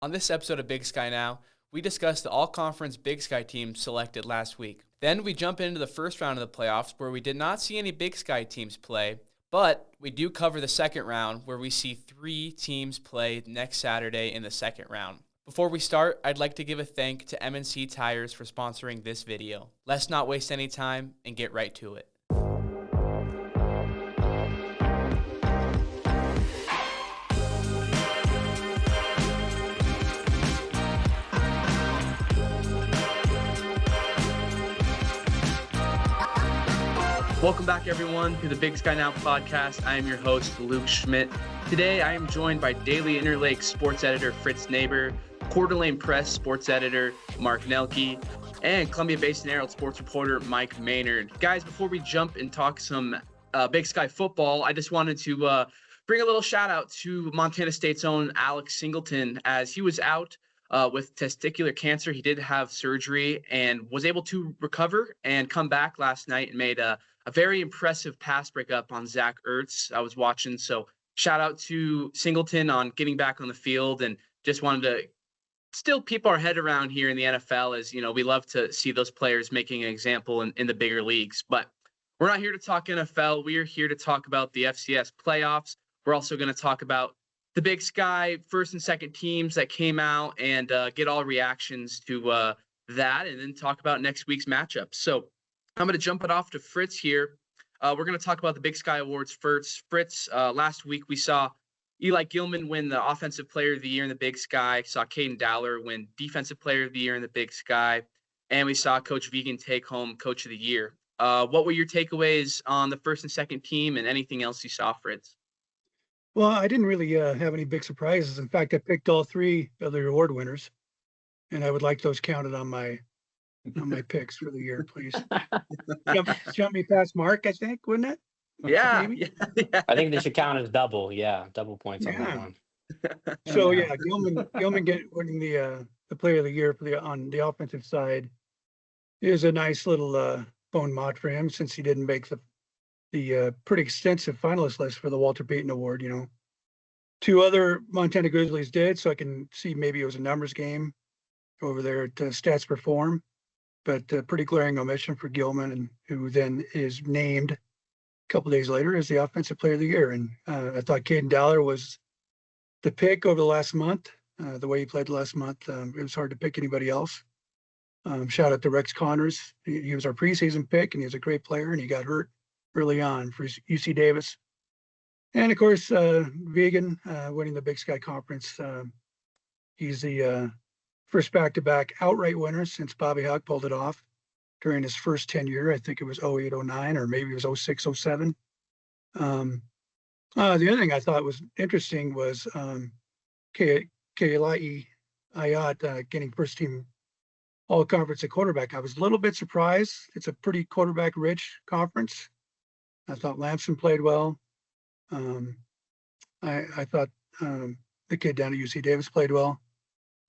On this episode of Big Sky Now, we discuss the all-conference Big Sky teams selected last week. Then we jump into the first round of the playoffs where we did not see any Big Sky teams play, but we do cover the second round where we see 3 teams play next Saturday in the second round. Before we start, I'd like to give a thank to M&C Tires for sponsoring this video. Let's not waste any time and get right to it. Welcome back, everyone, to the Big Sky Now podcast. I am your host, Luke Schmit. Today, I am joined by Daily Interlake sports editor Fritz Nabers, Coeur d'Alene Press sports editor Mark Nelke, and Columbia Basin Herald sports reporter Mike Maynard. Guys, before we jump and talk some Big Sky football, I just wanted to bring a little shout out to Montana State's own Alex Singleton, as he was out with testicular cancer. He did have surgery and was able to recover and come back last night and made a very impressive pass breakup on Zach Ertz. I was watching, so shout out to Singleton on getting back on the field, and just wanted to still keep our head around here in the NFL, as you know, we love to see those players making an example in the bigger leagues. But we're not here to talk NFL. We are here to talk about the FCS playoffs. We're also going to talk about the Big Sky first and second teams that came out and get all reactions to that, and then talk about next week's matchups. So I'm going to jump it off to Fritz here. We're going to talk about the Big Sky Awards first. Fritz, last week we saw Eli Gilman win the Offensive Player of the Year in the Big Sky, saw Caden Dowler win Defensive Player of the Year in the Big Sky, and we saw Coach Vegan take home Coach of the Year. What were your takeaways on the first and second team, and anything else you saw, Fritz? Well, I didn't really have any big surprises. In fact, I picked all 3 of the award winners, and I would like those counted on my picks for the year, please. jump me past Mark, I think, wouldn't it? Yeah. I think they should count as double. Yeah, double points on that one. So yeah, Gilman winning the Player of the Year on the offensive side is a nice little bon mot for him, since he didn't make the pretty extensive finalist list for the Walter Payton Award. 2 other Montana Grizzlies did, so I can see maybe it was a numbers game over there at Stats Perform. But pretty glaring omission for Gilman, and who then is named a couple days later as the Offensive Player of the Year. And I thought Caden Dowler was the pick over the last month. The way he played last month, it was hard to pick anybody else. Shout out to Rex Connors. He was our preseason pick, and he was a great player, and he got hurt early on for UC Davis. And of course, Vegan winning the Big Sky Conference. He's the first back-to-back outright winner since Bobby Hauck pulled it off during his first tenure. I think it was 08, 09, or maybe it was 06, 07. The other thing I thought was interesting was Kailai Ayat getting first-team all-conference at quarterback. I was a little bit surprised. It's a pretty quarterback-rich conference. I thought Lamson played well. I thought the kid down at UC Davis played well.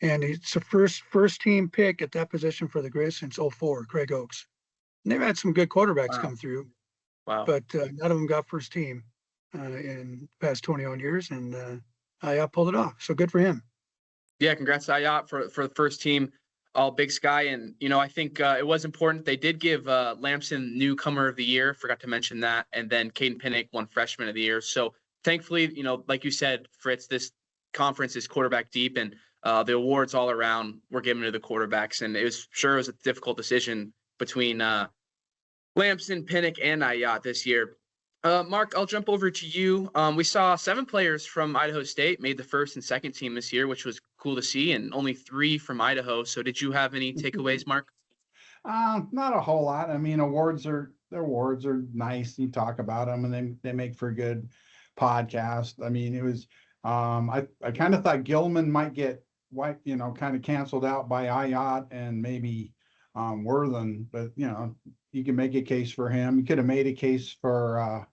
And it's a first team pick at that position for the Grizz since 04, Craig Oaks. And they've had some good quarterbacks come through. Wow. But none of them got first team in the past 21 years, and Ayat pulled it off. So good for him. Yeah, congrats to Ayat for the first team all Big Sky. And, I think it was important. They did give Lamson Newcomer of the Year. Forgot to mention that. And then Caden Pinnick won Freshman of the Year. So thankfully, like you said, Fritz, this conference is quarterback deep, and the awards all around were given to the quarterbacks, and it was a difficult decision between Lamson, Pinnick, and Ayat this year. Mark, I'll jump over to you. We saw 7 players from Idaho State made the first and second team this year, which was cool to see, and only 3 from Idaho. So did you have any takeaways, Mark? Not a whole lot. I mean, awards are nice. You talk about them, and they make for a good podcast. I mean, it was I kind of thought Gilman might get kind of canceled out by Ayat and maybe Worthen, but you can make a case for him. You could have made a case for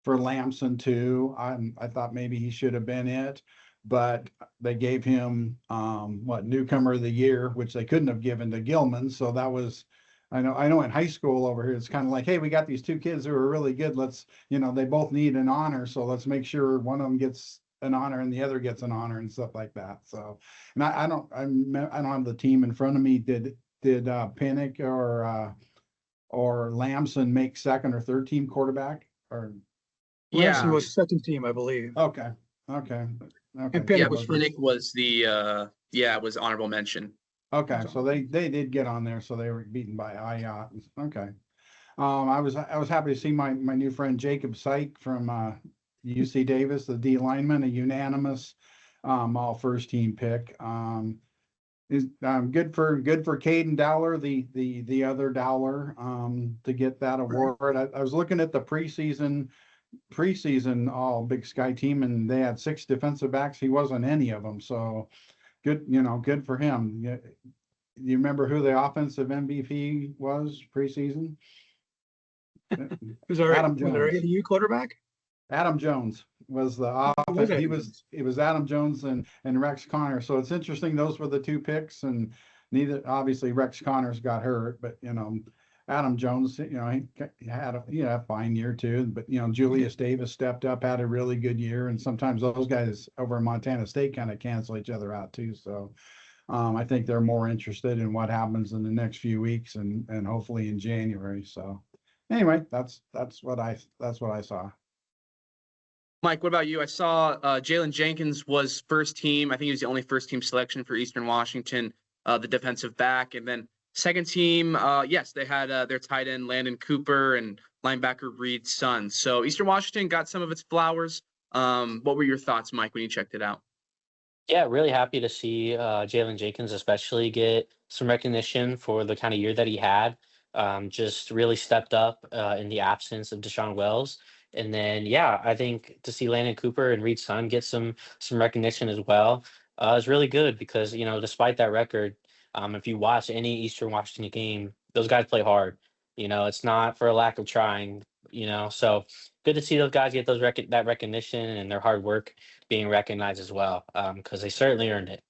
Lamson too. I thought maybe he should have been it, but they gave him Newcomer of the Year, which they couldn't have given to Gilman. So that was, I know in high school over here, it's kind of like, hey, we got these 2 kids who are really good. Let's, they both need an honor. So let's make sure one of them gets an honor and the other gets an honor and stuff like that. So, and I don't have the team in front of me. Did Pinnock or Lamson make second or third team quarterback? Or Lamson was second team, I believe. okay. And Yeah, Pinnock was Pinnock was the was honorable mention. Okay, so they did get on there, so they were beaten by IOT. Okay. I was happy to see my new friend Jacob Syke from UC Davis, the D lineman, a unanimous all first team pick. Is good for Caden Dowler, the other Dowler, to get that award. I was looking at the preseason all Big Sky team, and they had 6 defensive backs. He wasn't any of them, so good, good for him. You remember who the offensive MVP was preseason? Was there Adam Jones. ADU quarterback? Adam Jones was the offense. It was Adam Jones and Rex Connor. So it's interesting. Those were the 2 picks, and neither, obviously Rex Connors got hurt, but Adam Jones, he had a fine year too. But Julius Davis stepped up, had a really good year, and sometimes those guys over in Montana State kind of cancel each other out too. So I think they're more interested in what happens in the next few weeks and hopefully in January. So anyway, that's what I saw. Mike, what about you? I saw Jalen Jenkins was first team. I think he was the only first team selection for Eastern Washington, the defensive back. And then second team, yes, they had their tight end Landon Cooper and linebacker Reed Sun. So Eastern Washington got some of its flowers. What were your thoughts, Mike, when you checked it out? Yeah, really happy to see Jalen Jenkins especially get some recognition for the kind of year that he had. Just really stepped up in the absence of Deshaun Wells. And then, yeah, I think to see Landon Cooper and Reed Sun get some recognition as well is really good because, despite that record, if you watch any Eastern Washington game, those guys play hard. It's not for a lack of trying, so good to see those guys get that recognition and their hard work being recognized as well, because they certainly earned it.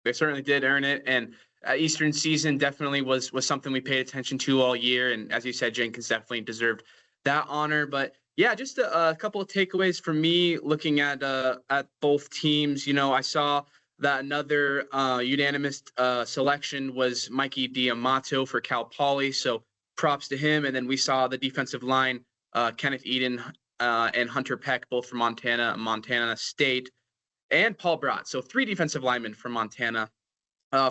They certainly did earn it. And Eastern season definitely was something we paid attention to all year. And as you said, Jenkins definitely deserved that honor. But yeah, just a couple of takeaways for me looking at both teams. I saw that another unanimous selection was Mikey D'Amato for Cal Poly. So props to him. And then we saw the defensive line, Kenneth Eden and Hunter Peck, both from Montana State, and Paul Brott. So 3 defensive linemen from Montana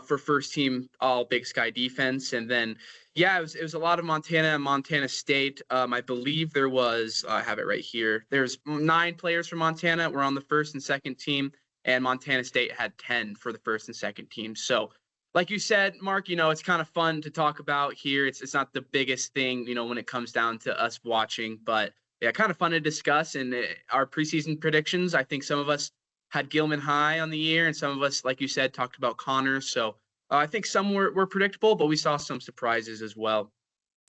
for first team all Big Sky defense. And then, yeah, it was a lot of Montana and Montana State. I believe there was, I have it right here. There's 9 players from Montana were on the first and second team, and Montana State had 10 for the first and second team. So like you said, Mark, it's kind of fun to talk about here. It's not the biggest thing, when it comes down to us watching, but yeah, kind of fun to discuss. And our preseason predictions, I think some of us had Gilman high on the year, and some of us, like you said, talked about Connor. So I think some were predictable, but we saw some surprises as well.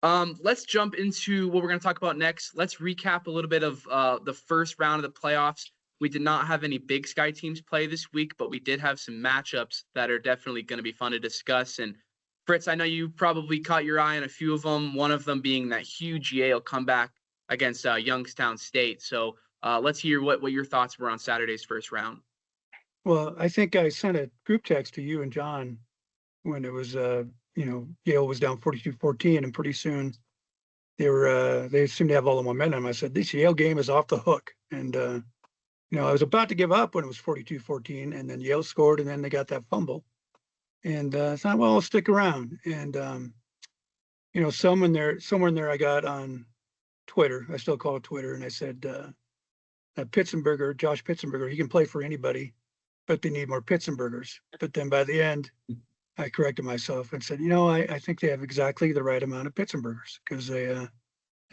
Let's jump into what we're going to talk about next. Let's recap a little bit of the first round of the playoffs. We did not have any Big Sky teams play this week, but we did have some matchups that are definitely going to be fun to discuss. And Fritz, I know you probably caught your eye on a few of them, one of them being that huge Yale comeback against Youngstown State. So let's hear what your thoughts were on Saturday's first round. Well, I think I sent a group text to you and John when it was, Yale was down 42-14, and pretty soon they seemed to have all the momentum. I said, this Yale game is off the hook. And, I was about to give up when it was 42-14, and then Yale scored, and then they got that fumble. And I thought, well, I'll stick around. And, somewhere in there I got on Twitter, I still call it Twitter, and I said, Josh Pitzenberger, he can play for anybody, but they need more Pitzenbergers. But then by the end, I corrected myself and said, I think they have exactly the right amount of Pitzenbergers, because they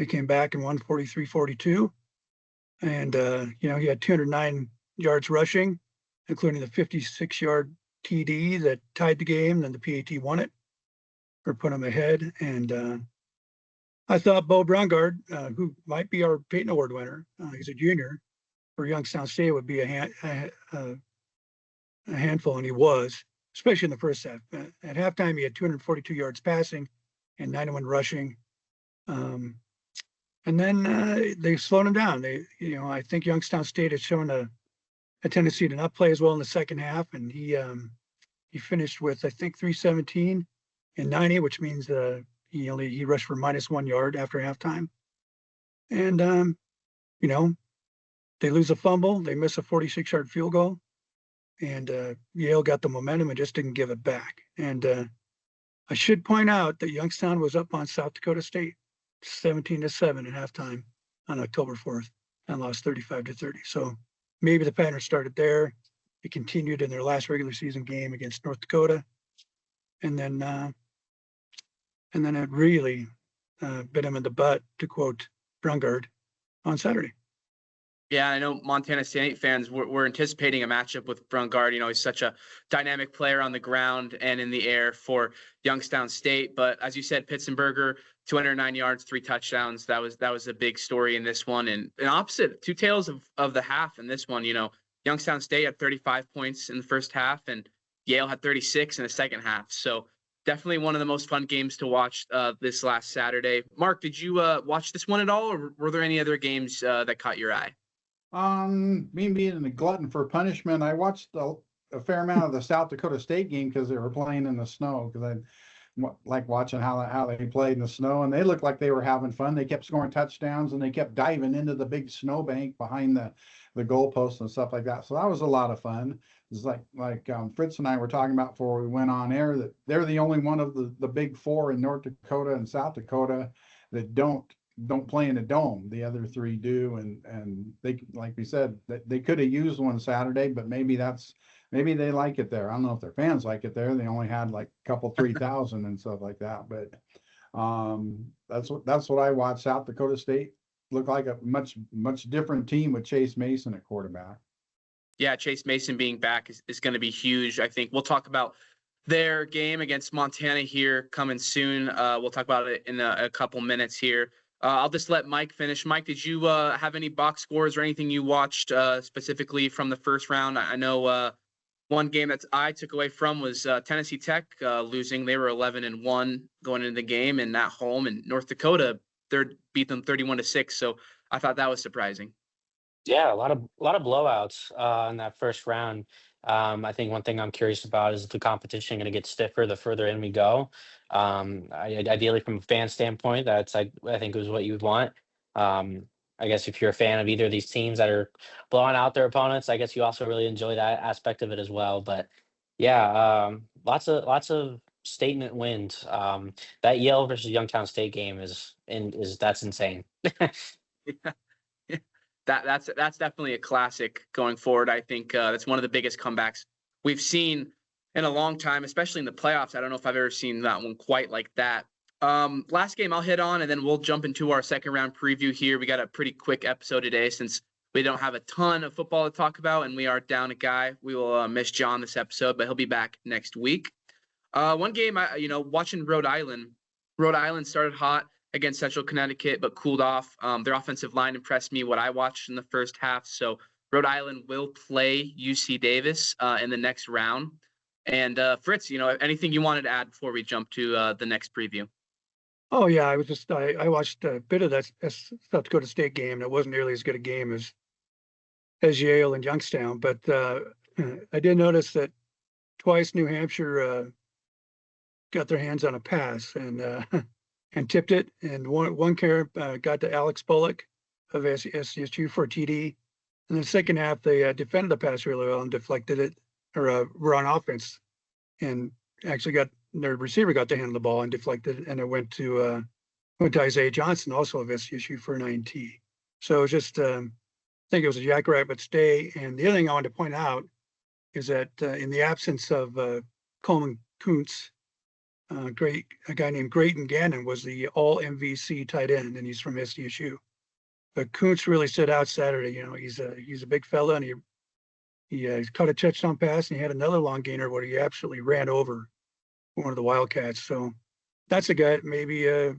came back and won 43-42. And, he had 209 yards rushing, including the 56-yard TD that tied the game. Then the PAT won it or put them ahead. And I thought Bo Brongard, who might be our Peyton Award winner, he's a junior for Youngstown State, would be a handful, and he was, especially in the first half. At halftime, he had 242 yards passing and 91 rushing. And then they slowed him down. I think Youngstown State has shown a tendency to not play as well in the second half, and he finished with, I think, 317 and 90, which means he rushed for -1 yard after halftime. And they lose a fumble, they miss a 46-yard field goal, and Yale got the momentum and just didn't give it back. And I should point out that Youngstown was up on South Dakota State 17-7 at halftime on October 4th and lost 35-30. So maybe the pattern started there. It continued in their last regular season game against North Dakota, and then it really bit him in the butt, to quote Brungard, on Saturday. Yeah, I know Montana State fans were anticipating a matchup with Brungard. He's such a dynamic player on the ground and in the air for Youngstown State. But as you said, Pitsenberger, 209 yards, 3 touchdowns. That was a big story in this one. And an opposite, two tails of the half in this one. Youngstown State had 35 points in the first half, and Yale had 36 in the second half. So definitely one of the most fun games to watch this last Saturday. Mark, did you watch this one at all, or were there any other games that caught your eye? Me being a glutton for punishment, I watched a fair amount of the South Dakota State game because they were playing in the snow, because I like watching how they played in the snow, and they looked like they were having fun. They kept scoring touchdowns, and they kept diving into the big snowbank behind the goalposts and stuff like that. So that was a lot of fun. It's like Fritz and I were talking about before we went on air, that they're the only one of the big four in North Dakota and South Dakota that don't play in a dome. The other three do, and they, like we said, they could have used one Saturday, but maybe they like it there. I don't know if their fans like it there. They only had like a couple 3,000 and stuff like that. But that's what I watched. South Dakota State looked like a much different team with Chase Mason at quarterback. Yeah, Chase Mason being back is going to be huge. I think we'll talk about their game against Montana here coming soon. We'll talk about it in a couple minutes here. I'll just let Mike finish. Mike, did you have any box scores or anything you watched specifically from the first round? I know one game that I took away from was Tennessee Tech losing. They were 11-1 going into the game, and at home, and North Dakota beat them 31-6. So I thought that was surprising. Yeah, a lot of blowouts in that first round. I think one thing I'm curious about is the competition going to get stiffer the further in we go. Ideally, from a fan standpoint, I think is what you would want. I guess if you're a fan of either of these teams that are blowing out their opponents, I guess you also really enjoy that aspect of it as well. But yeah, lots of statement wins. That Yale versus Youngstown State game that's insane. Yeah. That's definitely a classic going forward. I think that's one of the biggest comebacks we've seen in a long time, especially in the playoffs. I don't know if I've ever seen that one quite like that. Last game I'll hit on, and then we'll jump into our second round preview here. We got a pretty quick episode today since we don't have a ton of football to talk about, and we are down a guy. We will miss John this episode, but he'll be back next week. One game, watching Rhode Island. Rhode Island started hot against Central Connecticut, but cooled off. Their offensive line impressed me, what I watched in the first half. So Rhode Island will play UC Davis in the next round. And Fritz, anything you wanted to add before we jump to the next preview? Oh yeah, I watched a bit of that South Dakota State game. It wasn't nearly as good a game as Yale and Youngstown, but I did notice that twice New Hampshire got their hands on a pass and tipped it, and one carry got to Alex Bullock of SDSU for a TD. And then the second half, they defended the pass really well and deflected it, or were on offense, and actually their receiver got the hand of the ball and deflected it, and it went to Isaiah Johnson, also of SDSU, for an INT. So it was just, I think it was a Jackrabbits day. And the other thing I wanted to point out is that in the absence of Coleman Kuntz, a guy named Grayton Gannon was the all MVC tight end, and he's from SDSU. But Kuntz really stood out Saturday. He's a big fella, and he caught a touchdown pass, and he had another long gainer where he absolutely ran over one of the Wildcats. So that's a guy that maybe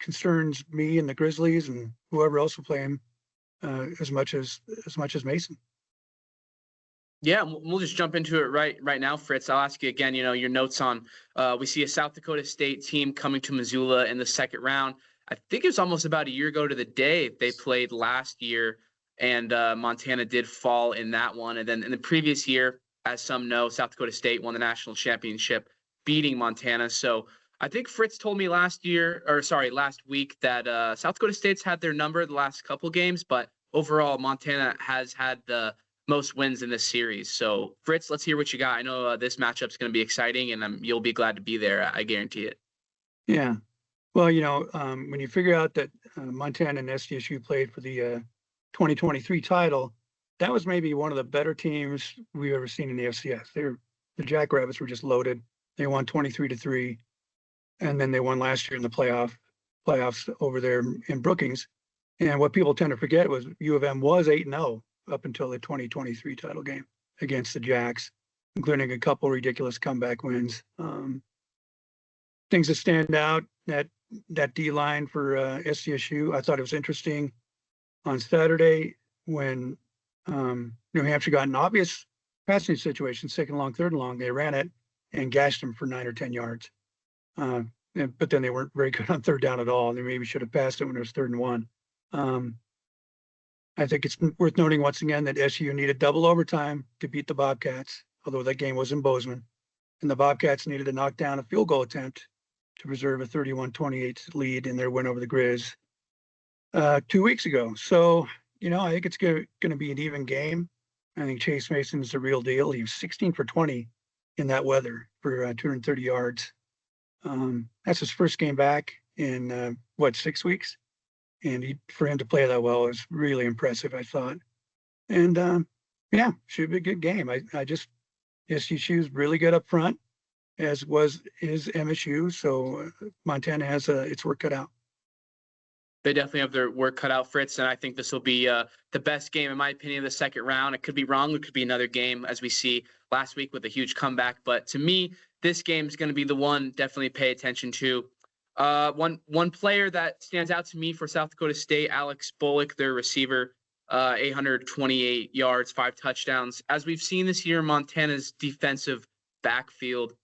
concerns me and the Grizzlies and whoever else will play him as much as Mason. Yeah, we'll just jump into it right now, Fritz. I'll ask you again, your notes on, we see a South Dakota State team coming to Missoula in the second round. I think it was almost about a year ago to the day they played last year. and Montana did fall in that one. And then in the previous year, as some know, South Dakota State won the national championship, beating Montana. So I think Fritz told me last week that South Dakota State's had their number the last couple games, but overall Montana has had the most wins in this series. So Fritz, let's hear what you got. I know this matchup's going to be exciting, and you'll be glad to be there. I guarantee it. Yeah. Well, when you figure out that Montana and SDSU played for the 2023 title, that was maybe one of the better teams we've ever seen in the FCS. The Jackrabbits were just loaded. They won 23-3, and then they won last year in the playoffs over there in Brookings. And what people tend to forget was U of M was 8-0 up until the 2023 title game against the Jacks, including a couple ridiculous comeback wins. Things that stand out, that D line for SDSU, I thought it was interesting on Saturday when New Hampshire got an obvious passing situation, second and long, third and long. They ran it and gashed them for 9 or 10 yards. But then they weren't very good on third down at all. They maybe should have passed it when it was 3rd and 1. I think it's worth noting once again that SU needed double overtime to beat the Bobcats, although that game was in Bozeman. And the Bobcats needed to knock down a field goal attempt to preserve a 31-28 lead in their win over the Grizz 2 weeks ago. So, I think it's going to be an even game. I think Chase Mason's the real deal. He was 16 for 20 in that weather for 230 yards. That's his first game back in, 6 weeks? And for him to play that well was really impressive, I thought. And, should be a good game. SDSU's really good up front, as is MSU. So Montana has its work cut out. They definitely have their work cut out, Fritz, and I think this will be the best game, in my opinion, of the second round. It could be wrong. It could be another game, as we see last week with a huge comeback. But to me, this game is going to be the one definitely pay attention to. One player that stands out to me for South Dakota State, Alex Bullock, their receiver, 828 yards, 5 touchdowns. As we've seen this year, Montana's defensive backfield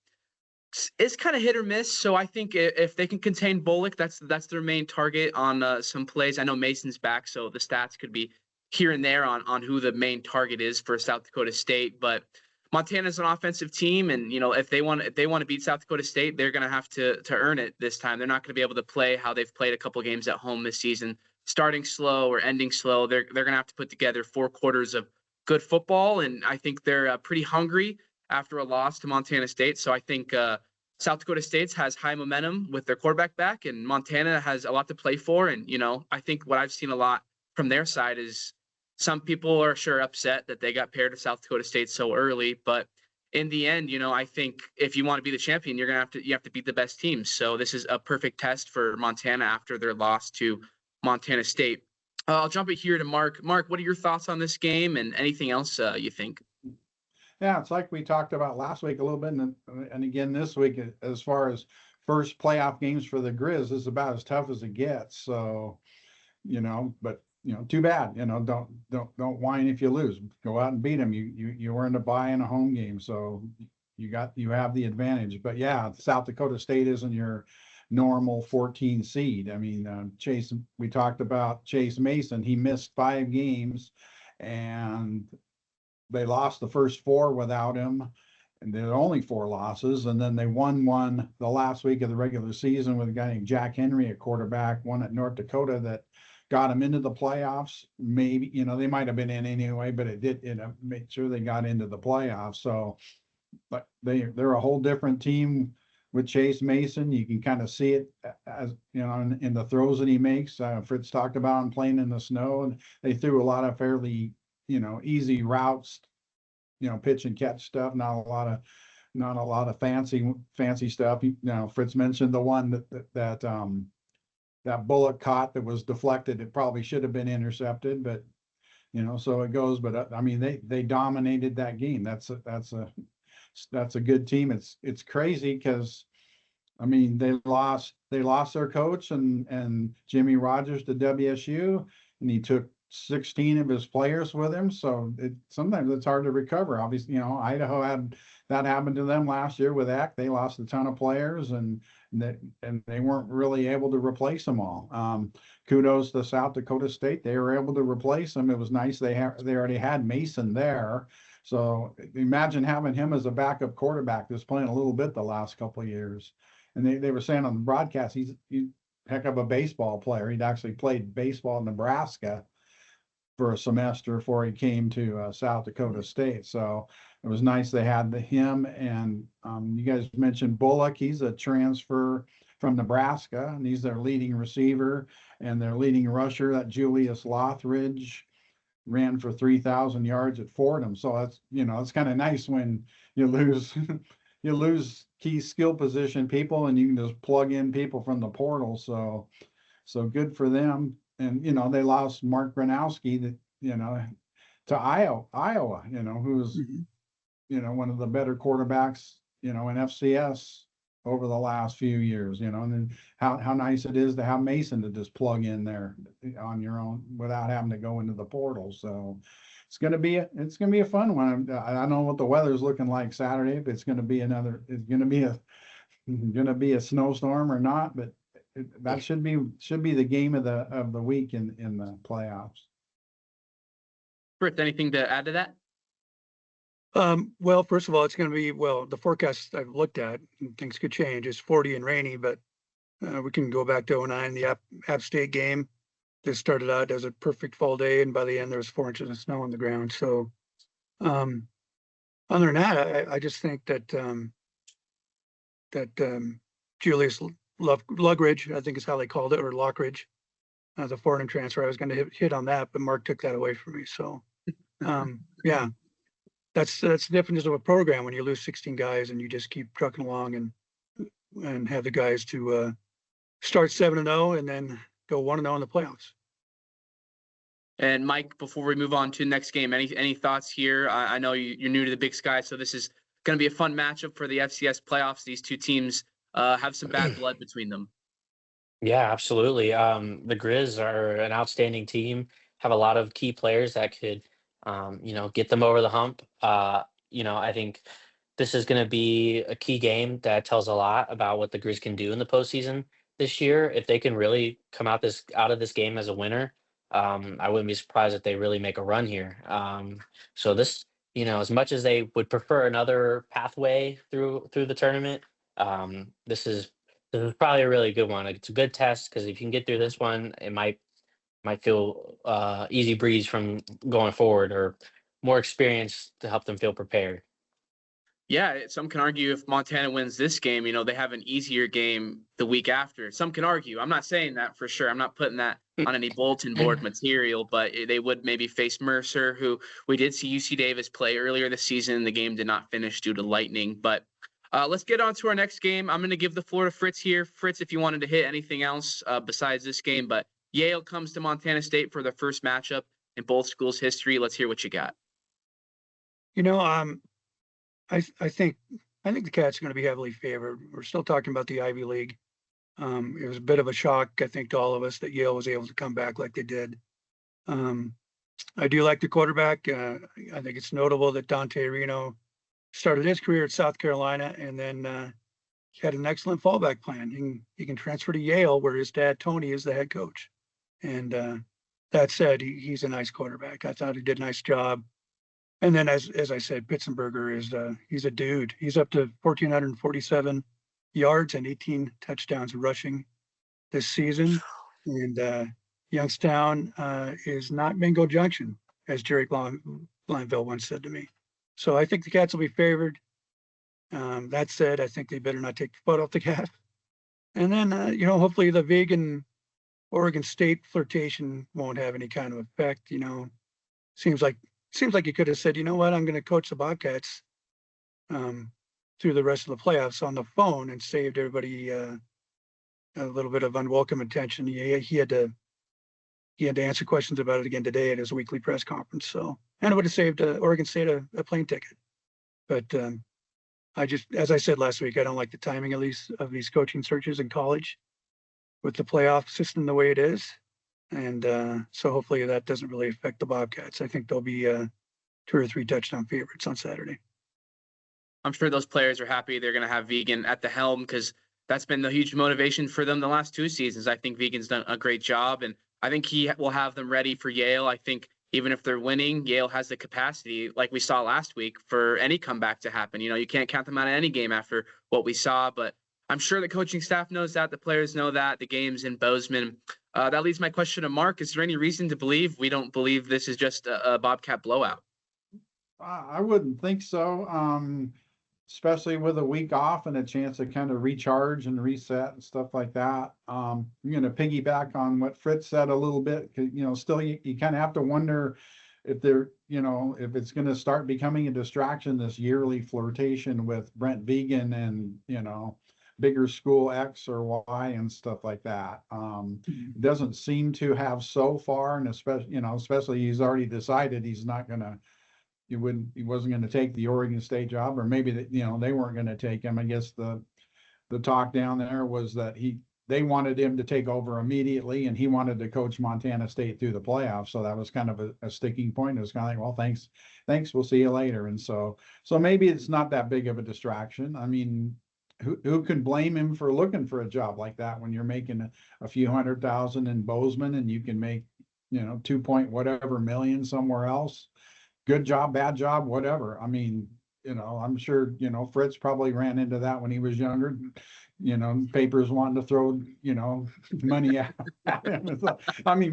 is kind of hit or miss. So I think if they can contain Bullock, that's their main target on some plays. I know Mason's back, so the stats could be here and there on who the main target is for South Dakota State. But Montana's an offensive team, and if they want to beat South Dakota State, they're going to have to earn it this time. They're not going to be able to play how they've played a couple games at home this season, starting slow or ending slow. They're going to have to put together 4 quarters of good football, and I think they're pretty hungry after a loss to Montana State. So I think South Dakota State has high momentum with their quarterback back, and Montana has a lot to play for. And I think what I've seen a lot from their side is some people are sure upset that they got paired to South Dakota State so early, but in the end, I think if you want to be the champion, you have to beat the best teams. So this is a perfect test for Montana after their loss to Montana State. I'll jump it here to Mark. Mark, what are your thoughts on this game and anything else you think? Yeah, it's like we talked about last week a little bit, and again this week, as far as first playoff games for the Grizz, is about as tough as it gets. So, but too bad. Don't whine if you lose. Go out and beat them. You earned a bye in a home game, so you have the advantage. But yeah, South Dakota State isn't your normal 14 seed. I mean, we talked about Chase Mason. He missed 5 games, and they lost the first 4 without him, and there are only 4 losses. And then they won one the last week of the regular season with a guy named Jack Henry, a quarterback, one at North Dakota that got them into the playoffs. Maybe, they might have been in anyway, but it did, make sure they got into the playoffs. So, but they're a whole different team with Chase Mason. You can kind of see it as, in the throws that he makes. Fritz talked about him playing in the snow, and they threw a lot of fairly, easy routes, pitch and catch stuff, not a lot of fancy stuff. Fritz mentioned the one that Bullock caught that was deflected. It probably should have been intercepted, but so it goes. But I mean, they dominated that game. That's a good team. It's crazy because I mean, they lost their coach and Jimmy Rogers to WSU, and he took 16 of his players with him. So sometimes it's hard to recover. Obviously, Idaho that happened to them last year with Eck. They lost a ton of players, and they weren't really able to replace them all. Kudos to South Dakota State. They were able to replace them. It was nice. They already had Mason there. So imagine having him as a backup quarterback that's playing a little bit the last couple of years. And they were saying on the broadcast, he's heck of a baseball player. He'd actually played baseball in Nebraska for a semester before he came to South Dakota State. So it was nice they had him. And you guys mentioned Bullock. He's a transfer from Nebraska, and he's their leading receiver and their leading rusher. That Julius Lothridge ran for 3,000 yards at Fordham. So that's, it's kind of nice when you lose you lose key skill position people and you can just plug in people from the portal. So good for them. And they lost Mark Gronowski to Iowa, who's one of the better quarterbacks in FCS over the last few years, and then how nice it is to have Mason to just plug in there on your own without having to go into the portal. So it's gonna be a fun one. I don't know what the weather's looking like Saturday, but it's gonna be a snowstorm or not, but that should be the game of the week in the playoffs. Fritz, anything to add to that? Well, first of all, it's going to be, the forecast I've looked at, and things could change. It's 40 and rainy, but we can go back to 2009, the App State game. This started out as a perfect fall day, and by the end there was 4 inches of snow on the ground. So other than that, I just think that Julius Lugridge, I think is how they called it, or Lockridge, the Fordham transfer, I was going to hit on that, but Mark took that away from me. So yeah. That's the difference of a program when you lose 16 guys and you just keep trucking along and have the guys to start 7-0 and then go 1-0 in the playoffs. And Mike, before we move on to the next game, any thoughts here? I know you're new to the Big Sky, so this is going to be a fun matchup for the FCS playoffs. These two teams have some bad blood between them. Yeah, absolutely. The Grizz are an outstanding team, have a lot of key players that could get them over the hump. I think this is going to be a key game that tells a lot about what the Grizz can do in the postseason this year. If they can really come out of this game as a winner, I wouldn't be surprised if they really make a run here. So this, as much as they would prefer another pathway through the tournament, this is probably a really good one. It's a good test because if you can get through this one, it might feel easy breeze from going forward, or more experience to help them feel prepared. Yeah, some can argue if Montana wins this game, they have an easier game the week after. Some can argue. I'm not saying that for sure. I'm not putting that on any bulletin board material, but they would maybe face Mercer, who we did see UC Davis play earlier this season. The game did not finish due to lightning. But let's get on to our next game. I'm going to give the floor to Fritz here. Fritz, if you wanted to hit anything else besides this game, but Yale comes to Montana State for their first matchup in both schools' history. Let's hear what you got. I think the Cats are going to be heavily favored. We're still talking about the Ivy League. It was a bit of a shock, I think, to all of us that Yale was able to come back like they did. I do like the quarterback. I think it's notable that Dante Reno started his career at South Carolina and then had an excellent fallback plan. He can transfer to Yale, where his dad, Tony, is the head coach. And that said, he's a nice quarterback. I thought he did a nice job. And then, as I said, Pitzenberger he's a dude. He's up to 1,447 yards and 18 touchdowns rushing this season. And Youngstown is not Mingo Junction, as Jerry Glanville once said to me. So I think the Cats will be favored. That said, I think they better not take the foot off the gas. And then, hopefully the vegan Oregon State flirtation won't have any kind of effect. Seems like you could have said, you know what, I'm going to coach the Bobcats through the rest of the playoffs on the phone and saved everybody a little bit of unwelcome attention. He had to answer questions about it again today at his weekly press conference. So, and it would have saved Oregon State a plane ticket. But as I said last week, I don't like the timing of these coaching searches in college with the playoff system the way it is. And so hopefully that doesn't really affect the Bobcats. I think they'll be 2 or 3 touchdown favorites on Saturday. I'm sure those players are happy they're going to have Vegan at the helm, because that's been the huge motivation for them the last 2 seasons. I think Vegan's done a great job, and I think he will have them ready for Yale. I think even if they're winning, Yale has the capacity, like we saw last week, for any comeback to happen. You can't count them out of any game after what we saw, but I'm sure the coaching staff knows that, the players know that, the game's in Bozeman. That leads my question to Mark. Is there any reason to believe we don't believe this is just a Bobcat blowout? I wouldn't think so. Especially with a week off and a chance to kind of recharge and reset and stuff like that. I'm going to piggyback on what Fritz said a little bit. Still you kind of have to wonder if if it's going to start becoming a distraction, this yearly flirtation with Brent Vegan and, bigger school X or Y and stuff like that. It doesn't seem to have so far, and especially he's already decided he's not going to, he wasn't going to take the Oregon State job, or maybe that, they weren't going to take him. I guess the talk down there was that they wanted him to take over immediately, and he wanted to coach Montana State through the playoffs. So that was kind of a sticking point. It was kind of like, well, thanks, we'll see you later. And so maybe it's not that big of a distraction. I mean, who can blame him for looking for a job like that when you're making a few $100,000 in Bozeman and you can make, 2 point whatever million somewhere else? Good job, bad job, whatever. I mean, I'm sure, Fritz probably ran into that when he was younger, papers wanting to throw, money at him. So, I mean,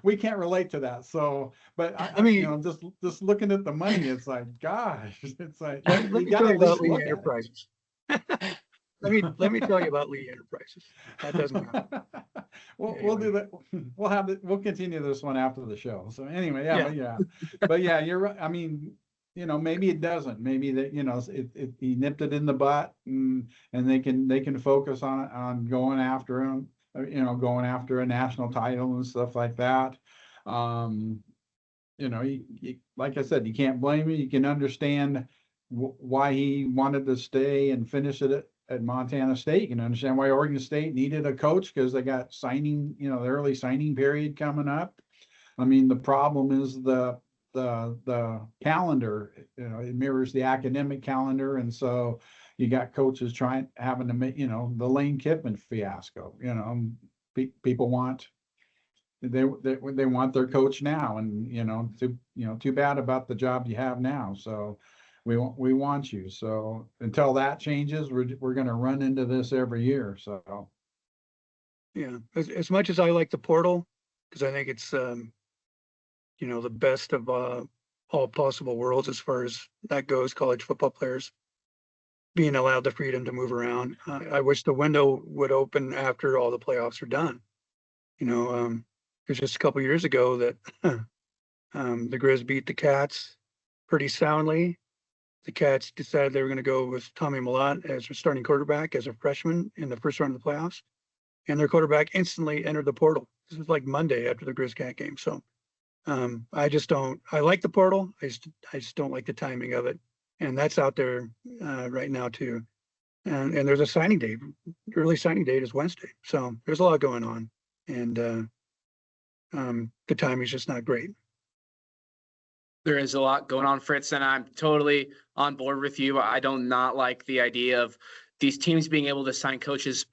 we can't relate to that. So, but I mean, just looking at the money, it's like, gosh, it's like, let me tell you about Lee Enterprises. Let me tell you about Lee Enterprises. That doesn't happen. We'll do that. We'll continue this one after the show. So anyway, but yeah, you're right. I mean, maybe it doesn't. Maybe that he nipped it in the butt, and they can focus on going after him. Going after a national title and stuff like that. Like I said, you can't blame him. You can understand why he wanted to stay and finish it at Montana State. You can understand why Oregon State needed a coach, because they got signing, the early signing period coming up. I mean, the problem is the calendar, it mirrors the academic calendar. And so you got coaches having to make, the Lane Kiffin fiasco, people want, they want their coach now, and, too bad about the job you have now. So we want you. So until that changes, we're going to run into this every year. So yeah, as much as I like the portal, because I think it's the best of all possible worlds as far as that goes, college football players being allowed the freedom to move around. I wish the window would open after all the playoffs are done. It was just a couple years ago that the Grizz beat the Cats pretty soundly. The Cats decided they were going to go with Tommy Mellott as their starting quarterback as a freshman in the first round of the playoffs. And their quarterback instantly entered the portal. This was like Monday after the Grizz Cat game. So I like the portal. I just don't like the timing of it. And that's out there right now too. And there's a signing date. Early signing date is Wednesday. So there's a lot going on. And the timing is just not great. There is a lot going on, Fritz, and I'm totally on board with you. I don't not like the idea of these teams being able to sign coaches,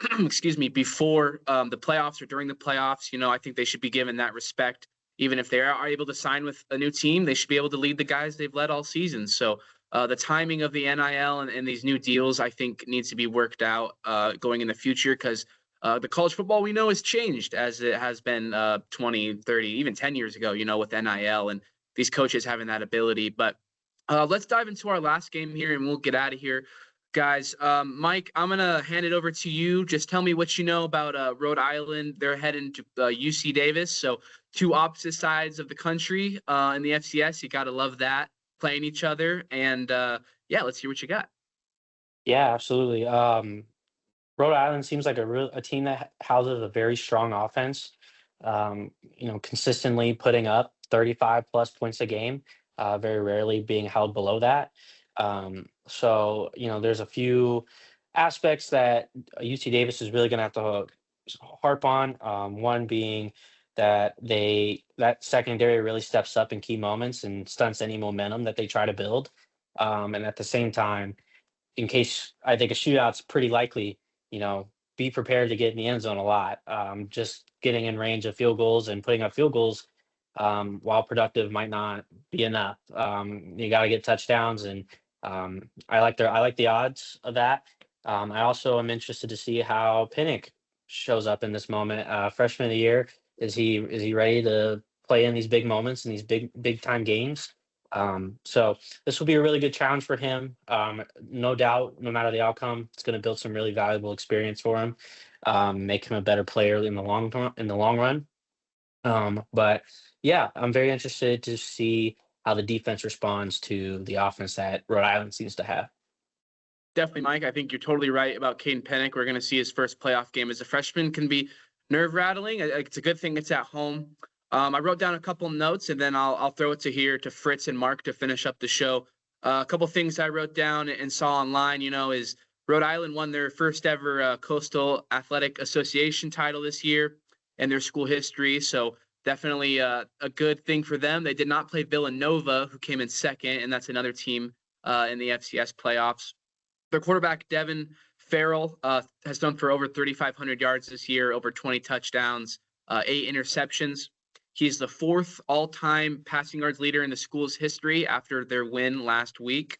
before the playoffs or during the playoffs. I think they should be given that respect. Even if they are able to sign with a new team, they should be able to lead the guys they've led all season. So the timing of the NIL and these new deals, I think, needs to be worked out going in the future, because the college football we know has changed, as it has been 20, 30, even 10 years ago, with NIL and these coaches having that ability. But let's dive into our last game here, and we'll get out of here. Guys, Mike, I'm going to hand it over to you. Just tell me what you know about Rhode Island. They're heading to UC Davis, so two opposite sides of the country in the FCS. You got to love that, playing each other. And, let's hear what you got. Yeah, absolutely. Rhode Island seems like a team that houses a very strong offense, consistently putting up 35-plus points a game, very rarely being held below that. So there's a few aspects that UC Davis is really going to have to harp on. One being that that secondary really steps up in key moments and stunts any momentum that they try to build. And at the same time, in case I think a shootout's pretty likely, be prepared to get in the end zone a lot. Just getting in range of field goals and putting up field goals, while productive, might not be enough. You got to get touchdowns, and I like the odds of that. I also am interested to see how Pinnock shows up in this moment. Freshman of the year, is he ready to play in these big moments in these big time games? So this will be a really good challenge for him. No doubt, no matter the outcome, it's going to build some really valuable experience for him, make him a better player in the long run. But yeah, I'm very interested to see how the defense responds to the offense that Rhode Island seems to have. Definitely, Mike. I think you're totally right about Caden Pennock. We're going to see his first playoff game as a freshman. Can be nerve-rattling. It's a good thing it's at home. I wrote down a couple notes, and then I'll throw it to Fritz and Mark to finish up the show. A couple things I wrote down and saw online, is Rhode Island won their first ever Coastal Athletic Association title this year in their school history. So definitely a good thing for them. They did not play Villanova, who came in second, and that's another team in the FCS playoffs. Their quarterback, Devin Farrell, has thrown for over 3,500 yards this year, over 20 touchdowns, 8 interceptions. He's the fourth all-time passing yards leader in the school's history after their win last week.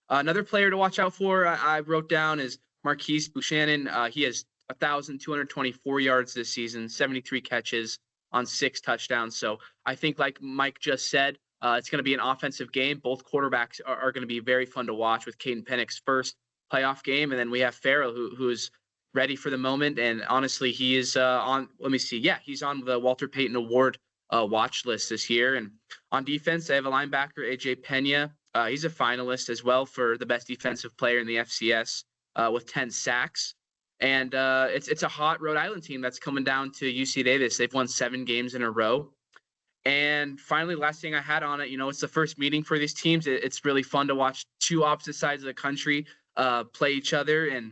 Another player to watch out for I wrote down is Marquise Buchanan. He has 1,224 yards this season, 73 catches on 6 touchdowns. So I think, like Mike just said, it's going to be an offensive game. Both quarterbacks are going to be very fun to watch, with Caden Pennock's first playoff game. And then we have Farrell, who's ready for the moment. And honestly, he is he's on the Walter Payton Award watch list this year. And on defense, they have a linebacker, AJ Pena. He's a finalist as well for the best defensive player in the FCS with 10 sacks. And it's a hot Rhode Island team that's coming down to UC Davis. They've won 7 games in a row. And finally, last thing I had on it, it's the first meeting for these teams. It's really fun to watch two opposite sides of the country play each other. And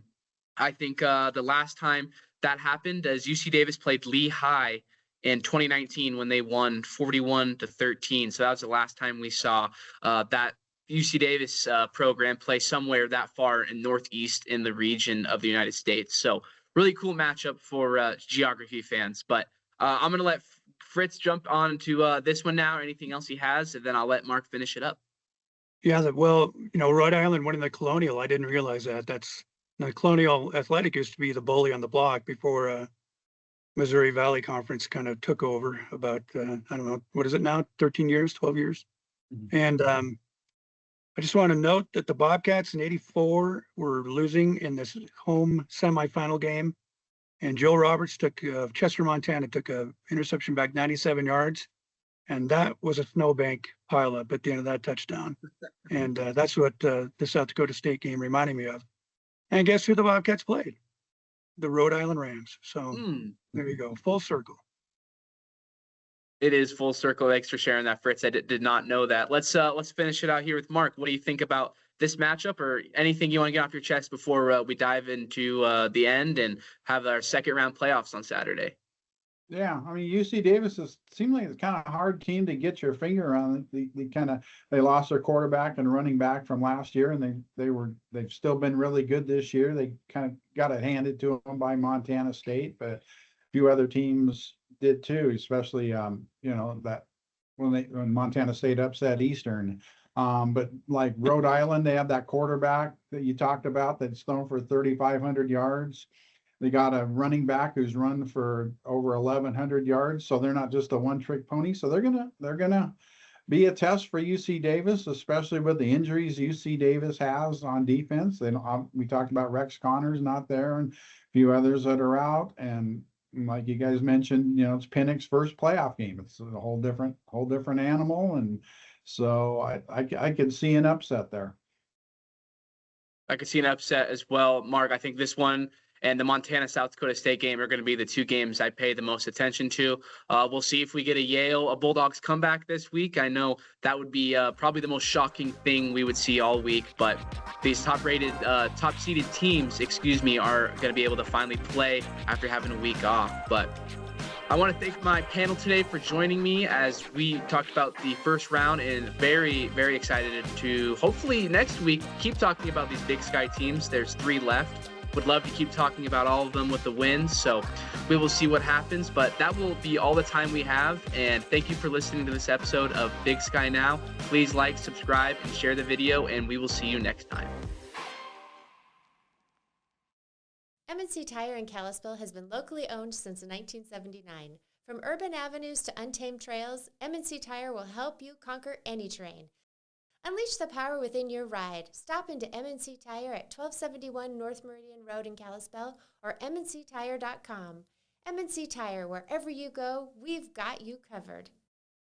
I think the last time that happened, as UC Davis played Lehigh in 2019 when they won 41-13. So that was the last time we saw that UC Davis program play somewhere that far in Northeast in the region of the United States. So really cool matchup for geography fans. But I'm going to let Fritz jump on to this one now, or anything else he has, and then I'll let Mark finish it up. Yeah, Rhode Island winning the Colonial, I didn't realize that. The Colonial Athletic used to be the bully on the block before Missouri Valley Conference kind of took over about, I don't know, what is it now, 13 years, 12 years? Mm-hmm. And I just want to note that the Bobcats in '84 were losing in this home semifinal game. And Joe Roberts Chester, Montana, took a interception back 97 yards. And that was a snowbank pileup at the end of that touchdown. And that's what the South Dakota State game reminded me of. And guess who the Bobcats played? The Rhode Island Rams. So there you go, full circle. It is full circle. Thanks for sharing that, Fritz. I did not know that. Let's finish it out here with Mark. What do you think about this matchup, or anything you want to get off your chest before we dive into the end and have our second round playoffs on Saturday? Yeah, I mean, UC Davis seemed like it's kind of a hard team to get your finger on. They lost their quarterback and running back from last year, and they've still been really good this year. They kind of got it handed to them by Montana State, but a few other teams did too, especially that when Montana State upset Eastern. But like Rhode Island, they have that quarterback that you talked about that's thrown for 3,500 yards. They got a running back who's run for over 1,100 yards, so they're not just a one-trick pony. So they're gonna be a test for UC Davis, especially with the injuries UC Davis has on defense. And we talked about Rex Connors not there, and a few others that are out. And like you guys mentioned, it's Pinnock's first playoff game. It's a whole different animal, and so I could see an upset there. I could see an upset as well, Mark. I think this one and the Montana-South Dakota State game are going to be the two games I pay the most attention to. We'll see if we get a Bulldogs comeback this week. I know that would be probably the most shocking thing we would see all week, but these top-seeded teams, are going to be able to finally play after having a week off. But I want to thank my panel today for joining me as we talked about the first round, and very, very excited to hopefully next week keep talking about these Big Sky teams. There's 3 left. Would love to keep talking about all of them with the wins, so we will see what happens, but that will be all the time we have, and thank you for listening to this episode of Big Sky Now. Please like, subscribe, and share the video, and we will see you next time. M&C Tire in Kalispell has been locally owned since 1979. From urban avenues to untamed trails, M&C Tire will help you conquer any terrain. Unleash the power within your ride. Stop into M&C Tire at 1271 North Meridian Road in Kalispell or mnctire.com. M&C Tire, wherever you go, we've got you covered.